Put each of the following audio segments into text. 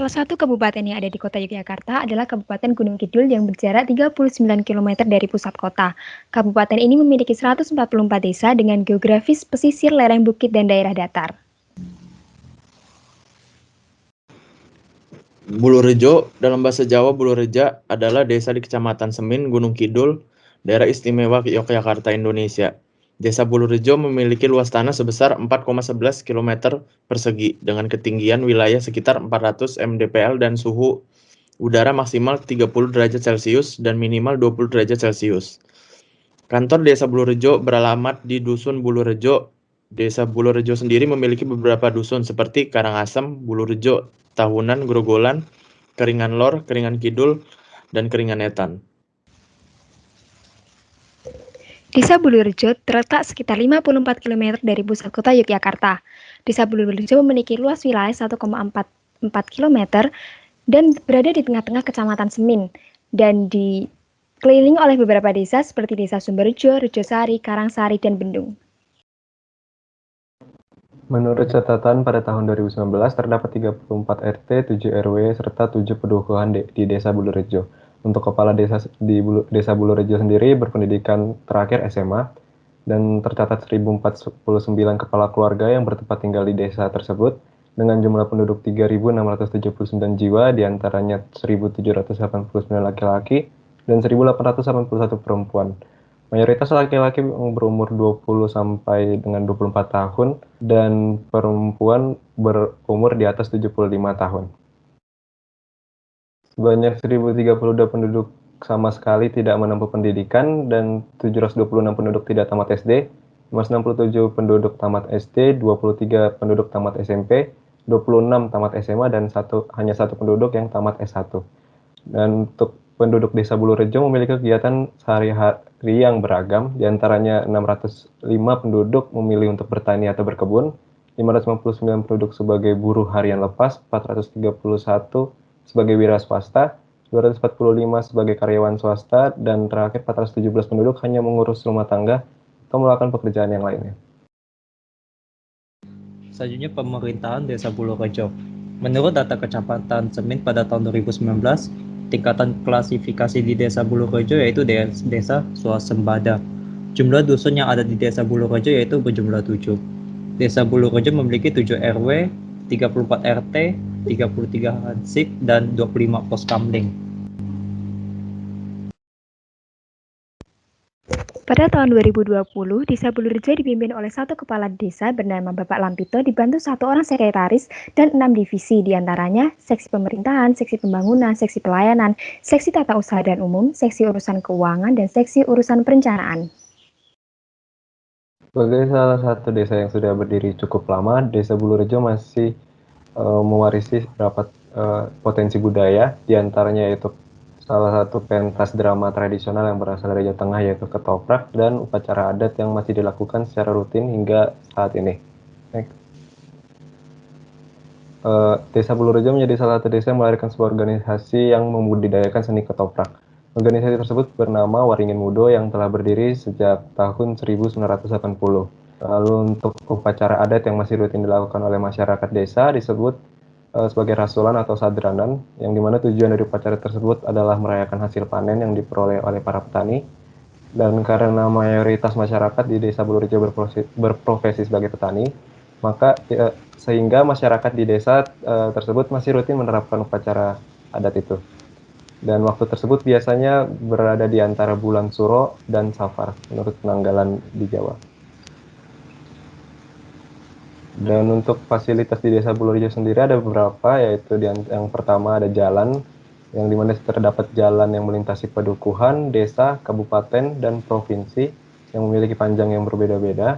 Salah satu kabupaten yang ada di kota Yogyakarta adalah Kabupaten Gunung Kidul yang berjarak 39 km dari pusat kota. Kabupaten ini memiliki 144 desa dengan geografis pesisir lereng bukit dan daerah datar. Bulurejo, dalam bahasa Jawa Bulureja adalah desa di Kecamatan Semin, Gunung Kidul, Daerah Istimewa Yogyakarta, Indonesia. Desa Bulurejo memiliki luas tanah sebesar 4,11 km persegi dengan ketinggian wilayah sekitar 400 mdpl dan suhu udara maksimal 30 derajat Celcius dan minimal 20 derajat Celcius. Kantor Desa Bulurejo beralamat di Dusun Bulurejo. Desa Bulurejo sendiri memiliki beberapa dusun seperti Karangasem, Bulurejo, Tahunan, Grogolan, Keringan Lor, Keringan Kidul, dan Keringan Etan. Desa Bulurejo terletak sekitar 54 km dari pusat kota Yogyakarta. Desa Bulurejo memiliki luas wilayah 1,44 km dan berada di tengah-tengah Kecamatan Semin dan dikelilingi oleh beberapa desa seperti Desa Sumberjo, Rejosari, Karangsari, dan Bendung. Menurut catatan pada tahun 2019 terdapat 34 RT, 7 RW, serta 7 pedukuhan di Desa Bulurejo. Untuk kepala desa di Desa Bulurejo sendiri berpendidikan terakhir SMA dan tercatat 1049 kepala keluarga yang bertempat tinggal di desa tersebut dengan jumlah penduduk 3.679 jiwa, diantaranya 1.789 laki-laki dan 1.881 perempuan. Mayoritas laki-laki berumur 20 sampai dengan 24 tahun dan perempuan berumur di atas 75 tahun. Sebanyak 1.032 penduduk sama sekali tidak menempuh pendidikan dan 726 penduduk tidak tamat SD, 567 penduduk tamat SD, 23 penduduk tamat SMP, 26 tamat SMA, dan hanya satu penduduk yang tamat S1. Dan untuk penduduk Desa Bulurejo memiliki kegiatan sehari-hari yang beragam, diantaranya 605 penduduk memilih untuk bertani atau berkebun, 559 penduduk sebagai buruh harian lepas, 431 sebagai wira swasta, 245 sebagai karyawan swasta, dan terakhir 417 penduduk hanya mengurus rumah tangga atau melakukan pekerjaan yang lainnya. Selanjutnya pemerintahan Desa Bulurejo. Menurut data Kecamatan Semin pada tahun 2019, tingkatan klasifikasi di Desa Bulurejo yaitu Desa Swasembada. Jumlah dusun yang ada di Desa Bulurejo yaitu berjumlah 7. Desa Bulurejo memiliki 7 RW, 34 RT, 33 hansip, dan 25 pos kamling. Pada tahun 2020, Desa Bulurejo dipimpin oleh satu kepala desa bernama Bapak Lampito dibantu satu orang sekretaris dan 6 divisi, diantaranya seksi pemerintahan, seksi pembangunan, seksi pelayanan, seksi tata usaha dan umum, seksi urusan keuangan, dan seksi urusan perencanaan. Sebagai salah satu desa yang sudah berdiri cukup lama, Desa Bulurejo masih mewarisi beberapa potensi budaya, diantaranya yaitu salah satu pentas drama tradisional yang berasal dari Jawa Tengah yaitu ketoprak dan upacara adat yang masih dilakukan secara rutin hingga saat ini. Desa Bulurejo menjadi salah satu desa yang melahirkan sebuah organisasi yang membudidayakan seni ketoprak. Organisasi tersebut bernama Waringin Mudo yang telah berdiri sejak tahun 1980. Lalu untuk upacara adat yang masih rutin dilakukan oleh masyarakat desa disebut sebagai rasulan atau sadranan, yang dimana tujuan dari upacara tersebut adalah merayakan hasil panen yang diperoleh oleh para petani. Dan karena mayoritas masyarakat di Desa Bulurejo berprofesi sebagai petani, maka sehingga masyarakat di desa tersebut masih rutin menerapkan upacara adat itu. Dan waktu tersebut biasanya berada di antara bulan Suro dan Safar menurut penanggalan di Jawa. Dan untuk fasilitas di Desa Bulurejo sendiri ada beberapa, yaitu yang pertama ada jalan, yang dimana terdapat jalan yang melintasi pedukuhan, desa, kabupaten, dan provinsi yang memiliki panjang yang berbeda-beda.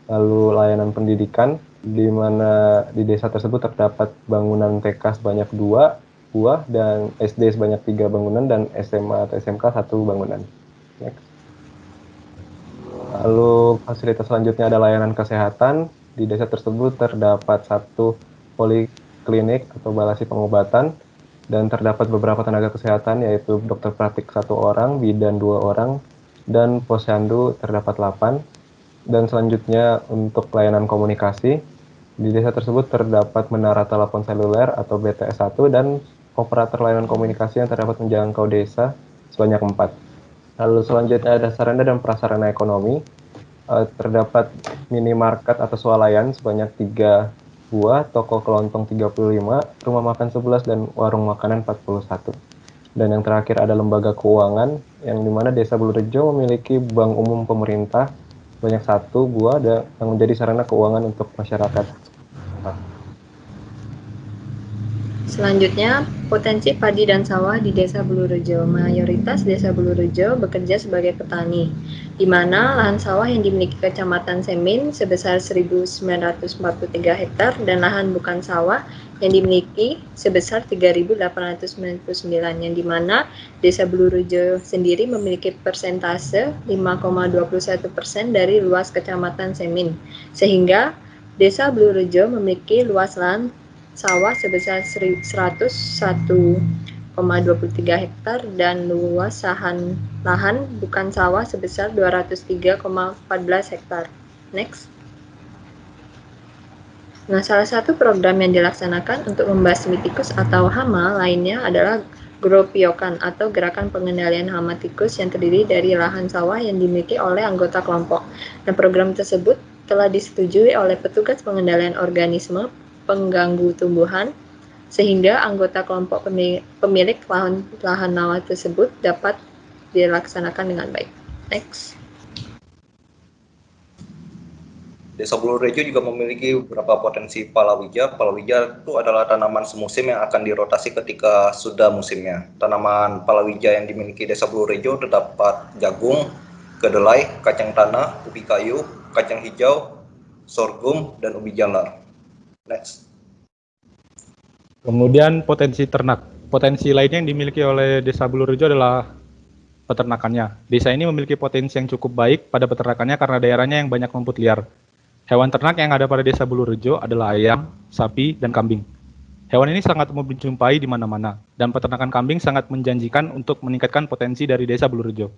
Lalu layanan pendidikan, di mana di desa tersebut terdapat bangunan TK sebanyak 2 buah, dan SD sebanyak 3 bangunan, dan SMA atau SMK 1 bangunan. Next. Lalu fasilitas selanjutnya ada layanan kesehatan. Di desa tersebut terdapat 1 poliklinik atau balasi pengobatan, dan terdapat beberapa tenaga kesehatan yaitu dokter praktik 1 orang, bidan 2 orang, dan posyandu terdapat 8. Dan selanjutnya untuk layanan komunikasi, Di desa tersebut terdapat menara telepon seluler atau BTS-1 dan operator layanan komunikasi yang terdapat menjangkau desa sebanyak 4. Lalu selanjutnya ada sarana dan prasarana ekonomi. Terdapat minimarket atau swalayan sebanyak 3 buah, toko kelontong 35, rumah makan 11, dan warung makanan 41. Dan yang terakhir ada lembaga keuangan, yang dimana Desa Bulurejo memiliki bank umum pemerintah sebanyak 1 buah yang menjadi sarana keuangan untuk masyarakat. Selanjutnya, potensi padi dan sawah di Desa Bulurejo. Mayoritas Desa Bulurejo bekerja sebagai petani, di mana lahan sawah yang dimiliki Kecamatan Semin sebesar 1.943 hektar dan lahan bukan sawah yang dimiliki sebesar 3.899, yang dimana Desa Bulurejo sendiri memiliki persentase 5,21% dari luas Kecamatan Semin, sehingga Desa Bulurejo memiliki luas lahan sawah sebesar 101,23 hektar dan luas lahan bukan sawah sebesar 203,14 hektar. Next. Nah, salah satu program yang dilaksanakan untuk membasmi tikus atau hama lainnya adalah Gropiokan atau Gerakan Pengendalian Hama Tikus yang terdiri dari lahan sawah yang dimiliki oleh anggota kelompok. Dan program tersebut telah disetujui oleh petugas pengendalian organisme pengganggu tumbuhan, sehingga anggota kelompok pemilik lahan sawah tersebut dapat dilaksanakan dengan baik. Next. Desa Bulurejo juga memiliki beberapa potensi palawija. Palawija itu adalah tanaman semusim yang akan dirotasi ketika sudah musimnya. Tanaman palawija yang dimiliki Desa Bulurejo terdapat jagung, kedelai, kacang tanah, ubi kayu, kacang hijau, sorghum, dan ubi jalar. Next. Kemudian potensi ternak. Potensi lainnya yang dimiliki oleh Desa Bulurejo adalah peternakannya. Desa ini memiliki potensi yang cukup baik pada peternakannya karena daerahnya yang banyak rumput liar. Hewan ternak yang ada pada Desa Bulurejo adalah ayam, sapi, dan kambing. Hewan ini sangat umum dijumpai di mana-mana, dan peternakan kambing sangat menjanjikan untuk meningkatkan potensi dari Desa Bulurejo.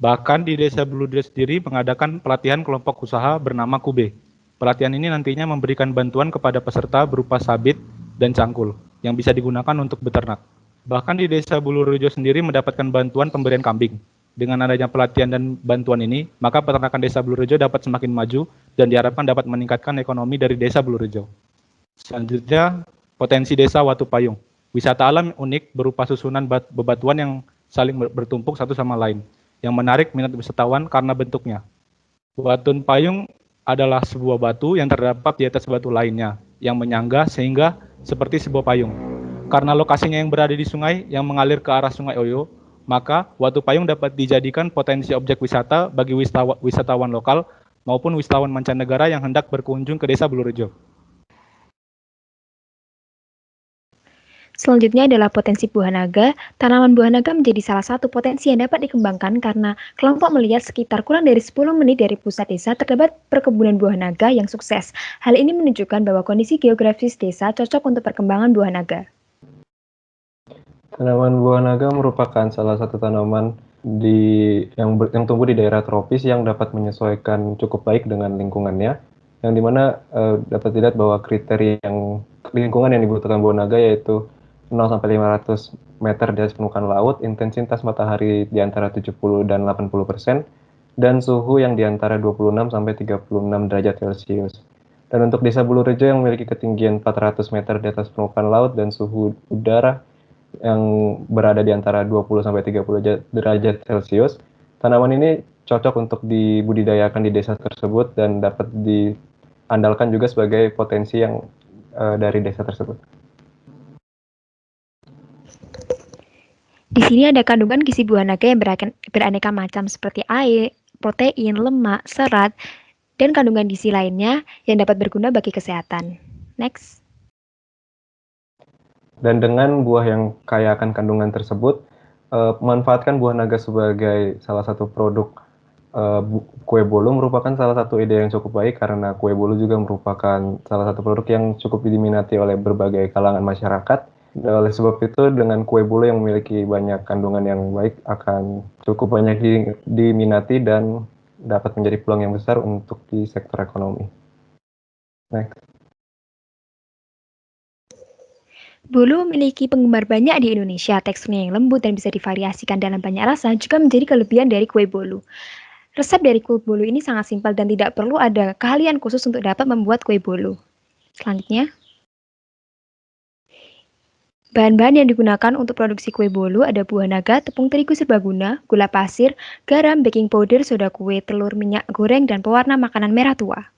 Bahkan di Desa Bulurejo sendiri mengadakan pelatihan kelompok usaha bernama Kube. Pelatihan ini nantinya memberikan bantuan kepada peserta berupa sabit dan cangkul yang bisa digunakan untuk beternak. Bahkan di Desa Bulurejo sendiri mendapatkan bantuan pemberian kambing. Dengan adanya pelatihan dan bantuan ini, maka peternakan Desa Bulurejo dapat semakin maju dan diharapkan dapat meningkatkan ekonomi dari Desa Bulurejo. Selanjutnya, potensi Desa Watu Payung. Wisata alam unik berupa susunan bebatuan yang saling bertumpuk satu sama lain, yang menarik minat wisatawan karena bentuknya. Watu Payung adalah sebuah batu yang terdapat di atas batu lainnya, yang menyangga sehingga seperti sebuah payung. Karena lokasinya yang berada di sungai yang mengalir ke arah Sungai Oyo, maka Watu Payung dapat dijadikan potensi objek wisata bagi wisatawan lokal maupun wisatawan mancanegara yang hendak berkunjung ke Desa Bulurejo. Selanjutnya adalah potensi buah naga. Tanaman buah naga menjadi salah satu potensi yang dapat dikembangkan karena kelompok melihat sekitar kurang dari 10 menit dari pusat desa terdapat perkebunan buah naga yang sukses. Hal ini menunjukkan bahwa kondisi geografis desa cocok untuk perkembangan buah naga. Tanaman buah naga merupakan salah satu tanaman yang tumbuh di daerah tropis yang dapat menyesuaikan cukup baik dengan lingkungannya, yang dimana dapat dilihat bahwa kriteria lingkungan yang dibutuhkan buah naga yaitu 0-500 meter di atas permukaan laut, intensitas matahari di antara 70 dan 80%, dan suhu yang di antara 26-36 derajat Celcius. Dan untuk Desa Bulurejo yang memiliki ketinggian 400 meter di atas permukaan laut dan suhu udara yang berada di antara 20-30 derajat Celcius, tanaman ini cocok untuk dibudidayakan di desa tersebut dan dapat diandalkan juga sebagai potensi yang dari desa tersebut. Di sini ada kandungan gizi buah naga yang beraneka macam seperti air, protein, lemak, serat, dan kandungan gizi lainnya yang dapat berguna bagi kesehatan. Next. Dan dengan buah yang kaya akan kandungan tersebut, memanfaatkan buah naga sebagai salah satu produk kue bolu merupakan salah satu ide yang cukup baik karena kue bolu juga merupakan salah satu produk yang cukup diminati oleh berbagai kalangan masyarakat. Oleh sebab itu, dengan kue bolu yang memiliki banyak kandungan yang baik akan cukup banyak diminati dan dapat menjadi peluang yang besar untuk di sektor ekonomi. Next. Bolu memiliki penggemar banyak di Indonesia. Teksturnya yang lembut dan bisa divariasikan dalam banyak rasa juga menjadi kelebihan dari kue bolu. Resep dari kue bolu ini sangat simpel dan tidak perlu ada keahlian khusus untuk dapat membuat kue bolu. Selanjutnya, bahan-bahan yang digunakan untuk produksi kue bolu ada buah naga, tepung terigu serbaguna, gula pasir, garam, baking powder, soda kue, telur, minyak goreng, dan pewarna makanan merah tua.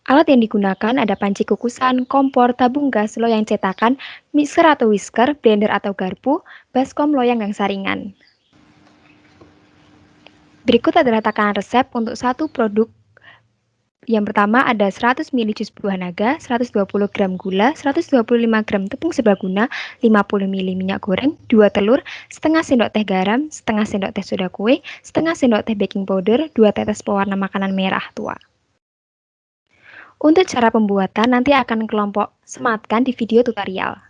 Alat yang digunakan ada panci kukusan, kompor, tabung gas, loyang cetakan, mixer atau whisker, blender atau garpu, baskom, loyang dan saringan. Berikut adalah takaran resep untuk satu produk. Yang pertama ada 100 ml jus buah naga, 120 gram gula, 125 gram tepung serbaguna, 50 ml minyak goreng, 2 telur, setengah sendok teh garam, setengah sendok teh soda kue, setengah sendok teh baking powder, 2 tetes pewarna makanan merah tua. Untuk cara pembuatan nanti akan kelompok sematkan di video tutorial.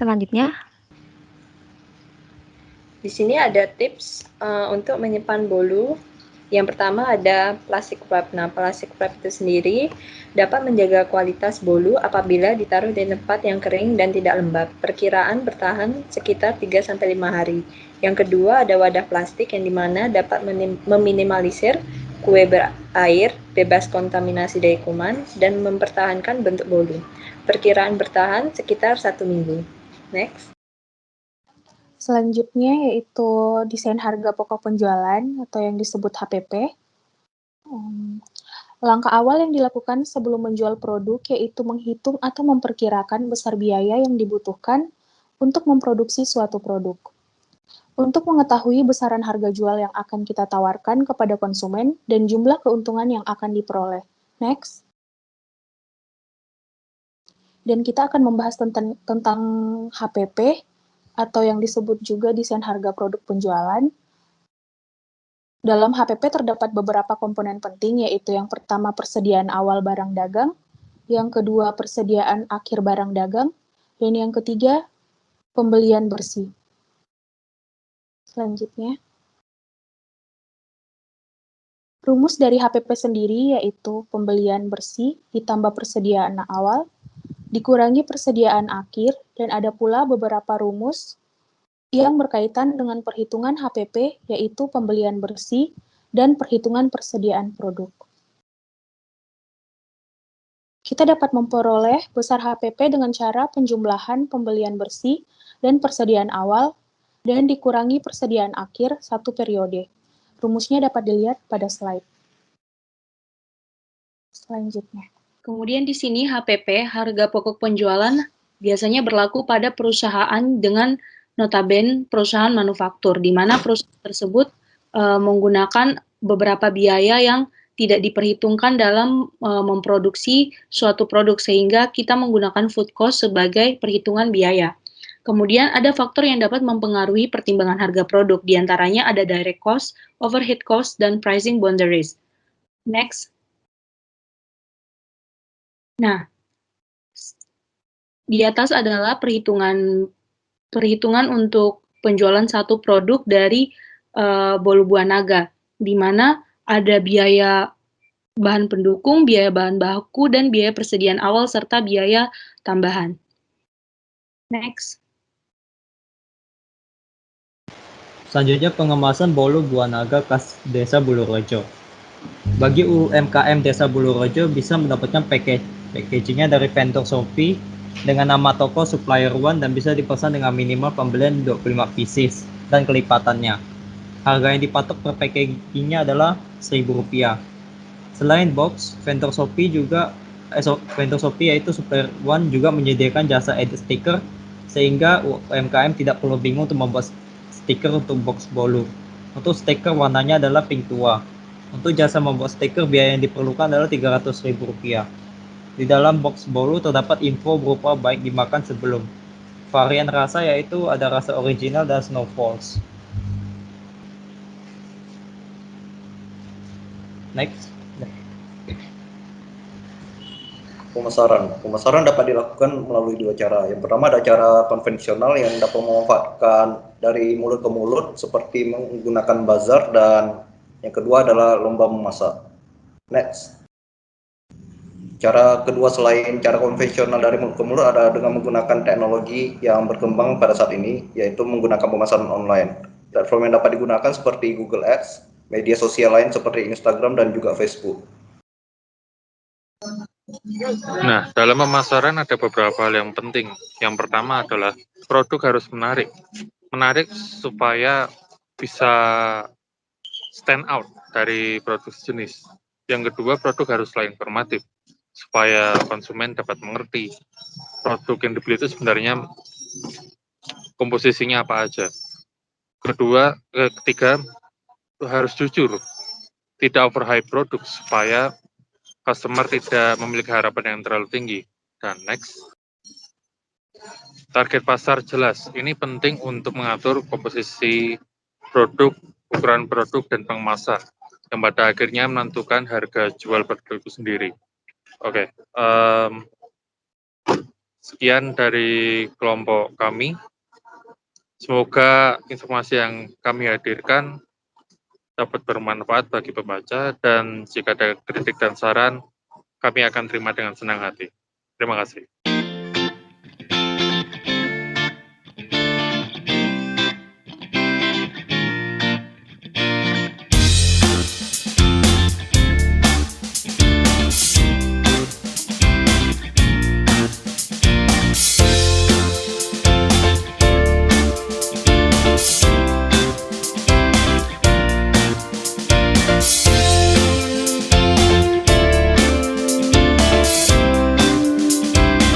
Selanjutnya, di sini ada tips untuk menyimpan bolu. Yang pertama ada plastik wrap. Nah, plastik wrap itu sendiri dapat menjaga kualitas bolu apabila ditaruh di tempat yang kering dan tidak lembab. Perkiraan bertahan sekitar 3-5 hari. Yang kedua ada wadah plastik yang dimana dapat meminimalisir kue berair, bebas kontaminasi dari kuman, dan mempertahankan bentuk bolu. Perkiraan bertahan sekitar 1 minggu. Next. Selanjutnya yaitu desain harga pokok penjualan atau yang disebut HPP. Langkah awal yang dilakukan sebelum menjual produk yaitu menghitung atau memperkirakan besar biaya yang dibutuhkan untuk memproduksi suatu produk. Untuk mengetahui besaran harga jual yang akan kita tawarkan kepada konsumen dan jumlah keuntungan yang akan diperoleh. Next. Dan kita akan membahas tentang HPP atau yang disebut juga desain harga produk penjualan. Dalam HPP terdapat beberapa komponen penting, yaitu yang pertama persediaan awal barang dagang, yang kedua persediaan akhir barang dagang, dan yang ketiga pembelian bersih. Selanjutnya, rumus dari HPP sendiri yaitu pembelian bersih ditambah persediaan awal, dikurangi persediaan akhir, dan ada pula beberapa rumus yang berkaitan dengan perhitungan HPP, yaitu pembelian bersih dan perhitungan persediaan produk. Kita dapat memperoleh besar HPP dengan cara penjumlahan pembelian bersih dan persediaan awal, dan dikurangi persediaan akhir satu periode. Rumusnya dapat dilihat pada slide. Selanjutnya. Kemudian di sini HPP, harga pokok penjualan, biasanya berlaku pada perusahaan dengan notaben perusahaan manufaktur, di mana perusahaan tersebut menggunakan beberapa biaya yang tidak diperhitungkan dalam memproduksi suatu produk, sehingga kita menggunakan food cost sebagai perhitungan biaya. Kemudian ada faktor yang dapat mempengaruhi pertimbangan harga produk, diantaranya ada direct cost, overhead cost, dan pricing boundaries. Next. Nah, di atas adalah perhitungan untuk penjualan satu produk dari bolu buah naga, di mana ada biaya bahan pendukung, biaya bahan baku, dan biaya persediaan awal serta biaya tambahan. Next. Selanjutnya pengemasan bolu buah naga khas Desa Bulurejo. Bagi UMKM Desa Bulurejo bisa mendapatkan packagingnya dari vendor Shopee dengan nama toko supplier one dan bisa dipesan dengan minimal pembelian 25 pieces dan kelipatannya. Harga yang dipatok per packagingnya adalah Rp1.000. Selain box, vendor Shopee yaitu supplier one juga menyediakan jasa edit stiker sehingga UMKM tidak perlu bingung untuk membuat stiker untuk box bolu. Untuk stiker warnanya adalah pink tua. Untuk jasa membuat stiker biaya yang diperlukan adalah Rp300.000. Di dalam box bolu terdapat info berupa baik dimakan sebelum. Varian rasa yaitu ada rasa original dan snowfalls. Next. Pemasaran dapat dilakukan melalui dua cara. Yang pertama ada cara konvensional yang dapat memanfaatkan dari mulut ke mulut seperti menggunakan bazar, dan yang kedua adalah lomba memasak. Next. Cara kedua selain cara konvensional dari mulut ke mulut ada dengan menggunakan teknologi yang berkembang pada saat ini, yaitu menggunakan pemasaran online. Platform yang dapat digunakan seperti Google Ads, media sosial lain seperti Instagram dan juga Facebook. Nah, dalam pemasaran ada beberapa hal yang penting. Yang pertama adalah produk harus menarik. Menarik supaya bisa stand out dari produk jenis. Yang kedua, produk haruslah informatif, supaya konsumen dapat mengerti produk yang dibeli itu sebenarnya komposisinya apa aja. Ketiga, harus jujur, tidak overhype produk, supaya customer tidak memiliki harapan yang terlalu tinggi. Dan next, target pasar jelas. Ini penting untuk mengatur komposisi produk, ukuran produk, dan pengemasan, yang pada akhirnya menentukan harga jual produk itu sendiri. Oke, sekian dari kelompok kami. Semoga informasi yang kami hadirkan dapat bermanfaat bagi pembaca, dan jika ada kritik dan saran, kami akan terima dengan senang hati. Terima kasih.